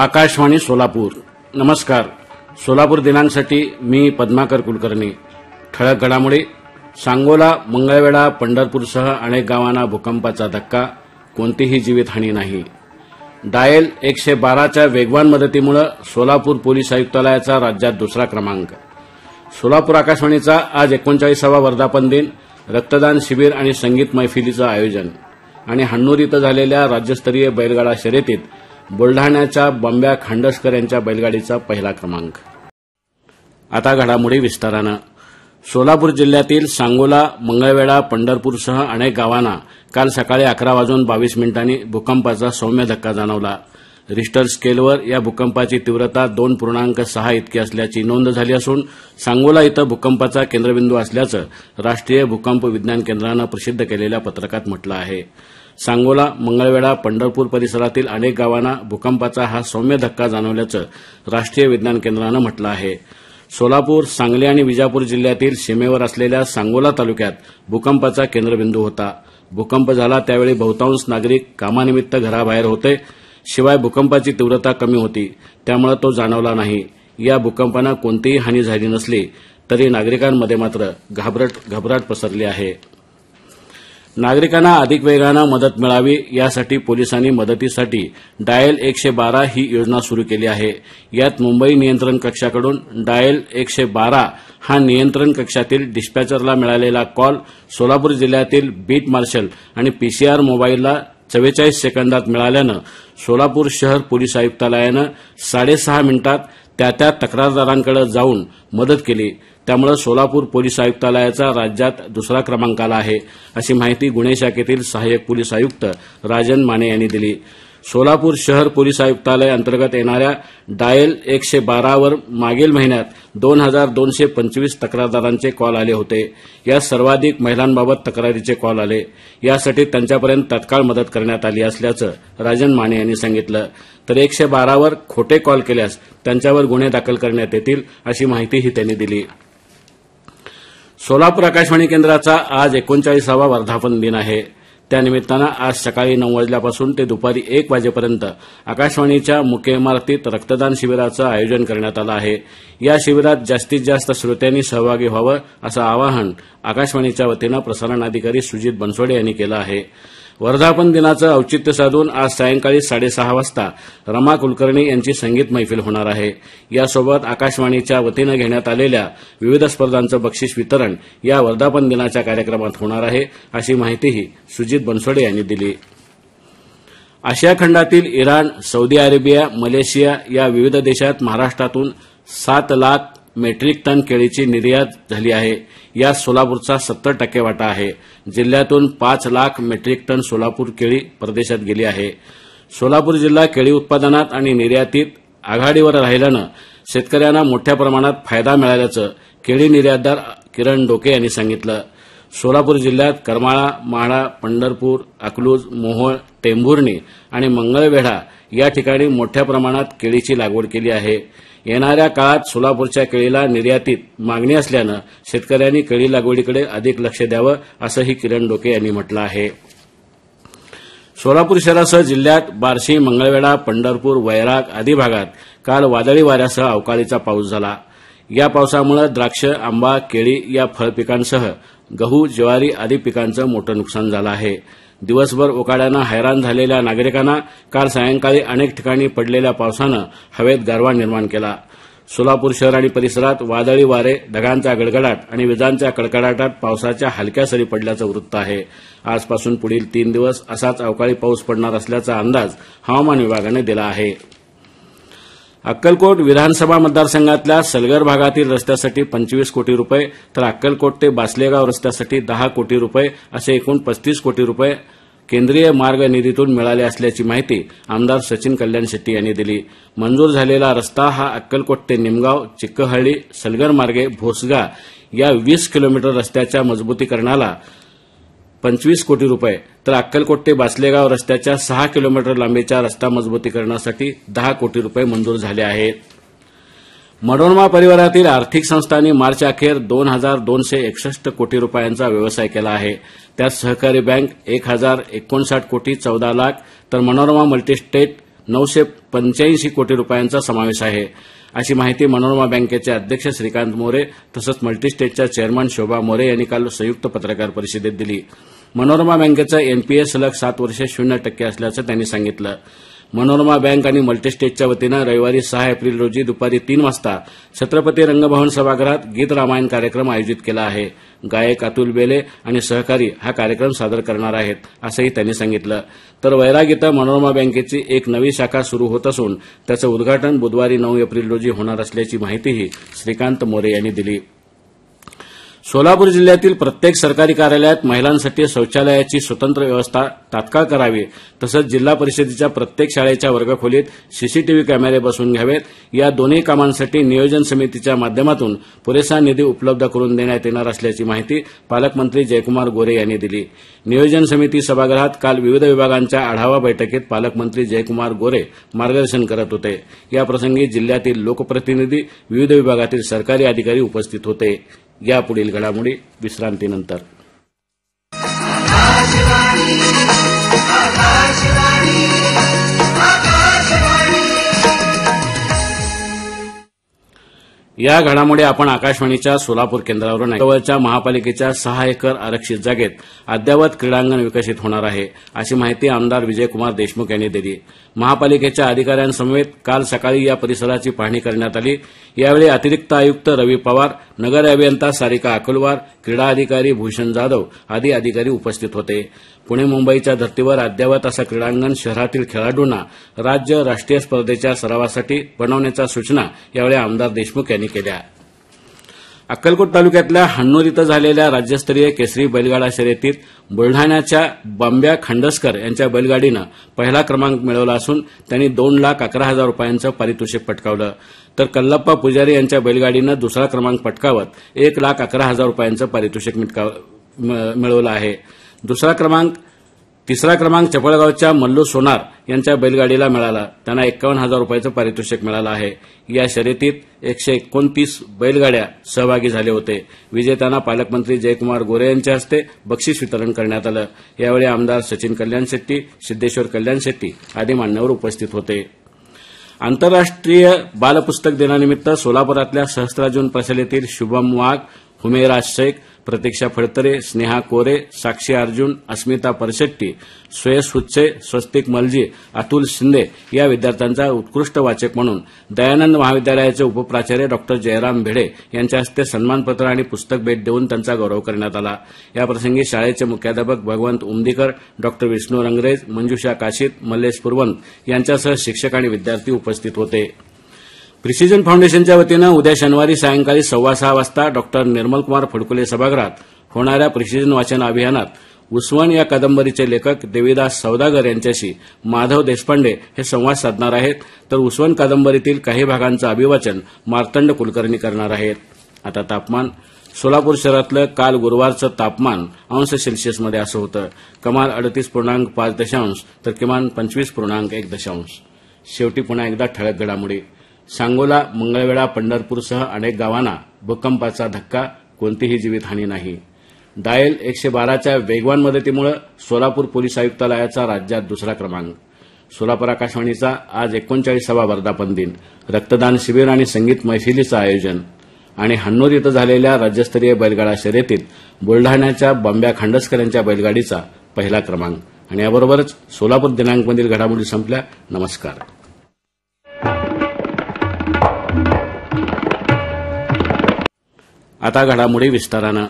आकाशवाणी सोलापूर. नमस्कार. सोलापूर दिनांसाठी मी पद्माकर कुलकर्णी. ठळक घडामोडी. सांगोला, मंगळवेढा, पंढरपूरसह अनेक गावांना भूकंपाचा धक्का, कोणतीही जीवितहानी नाही. डायल 112च्या वेगवान मदतीमुळे सोलापूर पोलीस आयुक्तालयाचा राज्यात दुसरा क्रमांक. सोलापूर आकाशवाणीचा आज 39वा वर्धापन दिन, रक्तदान शिबिर आणि संगीत मैफिलीचं आयोजन. आणि हन्नूर इथं झालेल्या राज्यस्तरीय बैलगाडा शर्यतीत बुलढाण्याच्या बंब्या खांडसकर यांच्या बैलगाडीचा पहिला क्रमांक. आता घडामोडी विस्तारानं. सोलापूर जिल्ह्यातील सांगोला, मंगळवेढा, पंढरपूरसह अनेक गावांना काल सकाळी 11:22 भूकंपाचा सौम्य धक्का जाणवला. रिश्टर स्केलवर या भूकंपाची तीव्रता 2.6 इतकी असल्याची नोंद झाली असून सांगोला इथं भूकंपाचा केंद्रबिंदू असल्याचं राष्ट्रीय भूकंप विज्ञान केंद्रानं प्रसिद्ध केलेल्या पत्रकात म्हटलं आहे. सांगोला, मंगळवेढा, पंढरपूर परिसरातील अनेक गावांना भूकंपाचा हा सौम्य धक्का जाणवल्याचं राष्ट्रीय विज्ञान केंद्रानं म्हटलं आहे. सोलापूर, सांगली आणि विजापूर जिल्ह्यातील सीमेवर असलेल्या सांगोला तालुक्यात भूकंपाचा केंद्रबिंदू होता. भूकंप झाला त्यावेळी बहुतांश नागरिक कामानिमित्त घराबाहेर होते. शिवाय भूकंपाची तीव्रता कमी होती, त्यामुळे तो जाणवला नाही. या भूकंपानं कोणतीही हानी झाली नसली तरी नागरिकांमध्ये मात्र घबराट पसरली आहे. नागरिकांना अधिक वेगानं मदत मिळावी यासाठी पोलिसांनी मदतीसाठी डायल 112 ही योजना सुरू केली आहे. यात मुंबई नियंत्रण कक्षाकडून डायल 112 हा नियंत्रण कक्षातील डिस्पॅचरला मिळालेला कॉल सोलापूर जिल्ह्यातील बीट मार्शल आणि पीसीआर मोबाईलला 44 सेकंदात मिळाल्यानं सोलापूर शहर पोलीस आयुक्तालयानं 6.5 मिनिटात त्या तक्रारदारांकडे जाऊन मदत केली. त्यामुळे सोलापूर पोलीस आयुक्तालयाचा राज्यात दुसरा क्रमांक आला आहे, अशी माहिती गुन्हे शाखेतील सहाय्यक पोलीस आयुक्त राजन माने यांनी दिली. सोलापूर शहर पोलीस आयुक्तालय अंतर्गत येणाऱ्या डायल 112 वर मागील महिन्यात 2225 तक्रारदारांचे कॉल आले होते. यात सर्वाधिक महिलांबाबत तक्रारीचे कॉल आले. यासाठी त्यांच्यापर्यंत तत्काळ मदत करण्यात आली असल्याचं राजन माने यांनी सांगितलं. तर 112 वर खोटे कॉल केल्यास त्यांच्यावर गुन्हे दाखल करण्यात येतील, अशी माहितीही त्यांनी दिली. सोलापूर आकाशवाणी केंद्राचा आज 39वा वर्धापन दिन आहे. त्यानिमित्तानं आज सकाळी 9 वाजल्यापासून ते दुपारी 1 वाजेपर्यंत आकाशवाणीच्या मुख्य इमारतीत रक्तदान शिबिराचं आयोजन करण्यात आलं आहे. या शिबिरात जास्तीत जास्त श्रोत्यांनी सहभागी व्हावं असं आवाहन आकाशवाणीच्या वतीनं प्रसारण अधिकारी सुजित बनसोडे यांनी केलं आहे. वर्धापन दिनाचं औचित्य साधून आज सायंकाळी 6:30 वाजता रमा कुलकर्णी यांची संगीत मैफिल होणार आहे. यासोबत आकाशवाणीच्या वतीनं घेण्यात आलेल्या विविध स्पर्धांचं बक्षीस वितरण या वर्धापन दिनाच्या कार्यक्रमात होणार आहे, अशी माहितीही सुजित बनसोडे यांनी दिली. आशिया खंडातील इराण, सौदी अरेबिया, मलेशिया या विविध देशात महाराष्ट्रातून 7 लाख मेट्रिक टन केळीची निर्यात झाली आहे. यात सोलापूरचा 70% वाटा आहे. जिल्ह्यातून 5 लाख मेट्रिक टन सोलापूर केळी परदेशात गेली आहे. सोलापूर जिल्हा केळी उत्पादनात आणि निर्यातीत आघाडीवर राहिल्यानं शेतकऱ्यांना मोठ्या प्रमाणात फायदा मिळाल्याचं केळी निर्यातदार किरण डोके यांनी सांगितलं. सोलापूर जिल्ह्यात करमाळा, माढा, पंढरपूर, अकलूज, मोहोळ, टेंभुर्णी आणि मंगळवेढा या ठिकाणी मोठ्या प्रमाणात केळीची लागवड केली आहे. येणाऱ्या काळात सोलापूरच्या केळीला निर्यातीत मागणी असल्यानं शेतकऱ्यांनी केळी लागवडीकडे अधिक लक्ष द्यावं, असंही किरण डोके यांनी म्हटलं आहे. सोलापूर शहरासह जिल्ह्यात बार्शी, मंगळवेढा, पंढरपूर, वैराग आदी भागात काल वादळी वाऱ्यासह अवकाळीचा पाऊस झाला. या पावसामुळे द्राक्ष, आंबा, केळी या फळपिकांसह गहू, ज्वारी आदी पिकांचं मोठं नुकसान झालं आहे. दिवसभर उकाड्यानं हैराण झालेल्या नागरिकांना काल सायंकाळी अनेक ठिकाणी पडलेल्या पावसानं हवेत गारवा निर्माण केला. सोलापूर शहर आणि परिसरात वादळी वारे, ढगांचा गडगडाट आणि विजांच्या कडकडाटात पावसाच्या हलक्या सरी पडल्याचं वृत्त आहे. आजपासून पुढील 3 दिवस असाच अवकाळी पाऊस पडणार असल्याचा अंदाज हवामान विभागानं दिला आहे. अक्कलकोट विधानसभा मतदारसंघातल्या सलगर भागातील रस्त्यासाठी 25 कोटी रुपये तर अक्कलकोट ते बासलेगाव रस्त्यासाठी 10 कोटी रुपये असे एकूण 35 कोटी रुपये केंद्रीय मार्ग निधीतून मिळाले असल्याची माहिती आमदार सचिन कल्याण शेट्टी यांनी दिली. मंजूर झालेला रस्ता हा अक्कलकोट ते निमगाव, चिक्कहळ्ळी, सलगर मार्गे भोसगा या 20 किलोमीटर रस्त्याच्या मजबूतीकरणाला 25 कोटी रुपये तर अक्कलकोट ते बासलेगाव रस्त्याच्या 6 किलोमीटर लांबीच्या रस्ता मजबूतीकरणासाठी 10 कोटी रुपये मंजूर झाले आहेत. मनोरमा परिवारातील आर्थिक संस्थांनी मार्च अखेर 2261 कोटी रुपयांचा व्यवसाय केला आहे. त्यात सहकारी बँक 1059 कोटी 14 लाख तर मनोरमा मल्टीस्टेट 985 कोटी रुपयांचा समावेश आहे, अशी माहिती मनोरमा बँकेचे अध्यक्ष श्रीकांत मोरे तसंच मल्टीस्टेटच्या चेअरमन शोभा मोरे यांनी काल संयुक्त पत्रकार परिषदेत दिली. मनोरमा बँकेचं एनपीए सलग 7 वर्षे 0% असल्याचं त्यांनी सांगितलं. मनोरमा बँक आणि मल्टीस्टेटच्या वतीनं रविवारी 6 एप्रिल रोजी दुपारी 3 वाजता छत्रपती रंगभवन सभागृहात गीत रामायण कार्यक्रम आयोजित केला आहे. गायक अतुल बेले आणि सहकारी हा कार्यक्रम सादर करणार आहेत, असंही त्यांनी सांगितलं. तर वैराग इथं मनोरमा बँकेची एक नवी शाखा सुरू होत असून त्याचं उद्घाटन बुधवारी 9 एप्रिल रोजी होणार असल्याची माहितीही श्रीकांत मोरे यांनी दिली. सोलापूर जिल्ह्यातील प्रत्येक सरकारी कार्यालयात महिलांसाठी शौचालयाची स्वतंत्र व्यवस्था तात्काळ करावी, तसंच जिल्हा परिषदेच्या प्रत्येक शाळेच्या वर्गखोलीत सीसीटीव्ही कॅमेरे बसवून घ्यावेत. या दोन्ही कामांसाठी नियोजन समितीच्या माध्यमातून पुरेसा निधी उपलब्ध करून देण्यात येणार असल्याची माहिती पालकमंत्री जयकुमार गोरे यांनी दिली. नियोजन समिती सभागृहात काल विविध विभागांच्या आढावा बैठकीत पालकमंत्री जयकुमार गोरे मार्गदर्शन करत होते. याप्रसंगी जिल्ह्यातील लोकप्रतिनिधी, विविध विभागातील सरकारी अधिकारी उपस्थित होते. या पुढील घडामोडी विश्रांतीनंतर. या घडामोडी आपण आकाशवाणीच्या सोलापूर केंद्रावरून जवळच्या महापालिकेच्या 6 एकर आरक्षित जागेत अद्ययावत क्रीडांगण विकसित होणार आहे, अशी माहिती आमदार विजयकुमार देशमुख यांनी दिली. महापालिकेच्या अधिकाऱ्यांसमवेत काल सकाळी या परिसराची पाहणी करण्यात आली. यावेळी अतिरिक्त आयुक्त रवी पवार, नगर अभियंता सारिका अकुलवार, क्रीडा अधिकारी भूषण जाधव आदी अधिकारी उपस्थित होते. पुणे मुंबईच्या धर्तीवर अद्ययावत असं क्रीडांगण शहरातील खेळाडूंना राज्य राष्ट्रीय स्पर्धेच्या सरावासाठी बनवण्याच्या सूचना यावेळी आमदार देशमुख यांनी केल्या. अक्कलकोट तालुक्यातल्या हन्नूर इथं झालेल्या राज्यस्तरीय केसरी बैलगाडा शर्यतीत बुलढाण्याच्या बंब्या खंडसकर यांच्या बैलगाडीनं पहिला क्रमांक मिळवला असून त्यांनी 2,11,000 रुपयांचं पारितोषिक पटकावलं. तर कल्लप्पा पुजारी यांच्या बैलगाडीनं दुसरा क्रमांक पटकावत 1,11,000 रुपयांचं पारितोषिक मिळवलं आहे. तिसरा क्रमांक चपळगावच्या मल्लू सोनार यांच्या बैलगाडीला मिळाला. त्यांना 51,000 रुपयाचं पारितोषिक मिळालं आहे. या शर्यतीत 129 बैलगाड्या सहभागी झाले होते. विजेत्यांना पालकमंत्री जयकुमार गोरे यांच्या हस्ते बक्षीस वितरण करण्यात आलं. यावेळी आमदार सचिन कल्याण शेट्टी, सिद्धेश्वर कल्याण शेट्टी आदी मान्यवर उपस्थित होते. आंतरराष्ट्रीय बालपुस्तक दिनानिमित्त सोलापुरातल्या सहस्त्रार्जुन प्रशालेतील शुभम वाघ, हुमेरा शेख, प्रतीक्षा फडतरे, स्नेहा कोरे, साक्षी अर्जुन, अस्मिता परशेट्टी, श्रेयस हुच्चे, स्वस्तिक मलजी, अतुल शिंदे या विद्यार्थ्यांचा उत्कृष्ट वाचक म्हणून दयानंद महाविद्यालयाचे उपप्राचार्य डॉ जयराम भिडे यांच्या हस्ते सन्मानपत्र आणि पुस्तक भेट देऊन त्यांचा गौरव करण्यात आला. याप्रसंगी शाळेचे मुख्याध्यापक भगवंत उमदीकर, डॉ विष्णू रंगरेज, मंजुषा काशीत, मल्लेश पुरवंत यांच्यासह शिक्षक आणि विद्यार्थी उपस्थित होते. प्रिसिजन फाउंडेशनच्या वतीनं उद्या शनिवारी सायंकाळी 6:15 वाजता डॉ निर्मलकुमार फडकुले सभागृहात होणाऱ्या प्रिसिजन वाचन अभियानात उसवण या कादंबरीचे लेखक देवीदास सौदागर यांच्याशी माधव देशपांडे हे संवाद साधणार आहेत. तर उसवण कादंबरीतील काही भागांचं अभिवाचन मार्तंड कुलकर्णी करणार आहेत. आता तापमान. सोलापूर शहरातलं काल गुरुवारचं तापमान अंश सेल्सिअसमध्ये असं होतं. कमाल 38.5 तर किमान 25.1. शेवटी पुन्हा एकदा ठळक घडामोडी. सांगोला, मंगळवेढा, पंढरपूरसह अनेक गावांना भूकंपाचा धक्का, कोणतीही जीवितहानी नाही. डायल 112च्या वेगवान मदतीमुळे सोलापूर पोलीस आयुक्तालयाचा राज्यात दुसरा क्रमांक. सोलापूर आकाशवाणीचा आज 39वा वर्धापन दिन. रक्तदान शिबिर आणि संगीत मैफिलीचं आयोजन. आणि हन्नूर इथं झालेल्या राज्यस्तरीय बैलगाडा शर्यतीत बुलढाण्याच्या बंब्या खंडसकर यांच्या बैलगाडीचा पहिला क्रमांक. आणि याबरोबरच सोलापूर दिनांकमधील घडामोडी संपल्या. नमस्कार. आता घडामोडी विस्तारानं.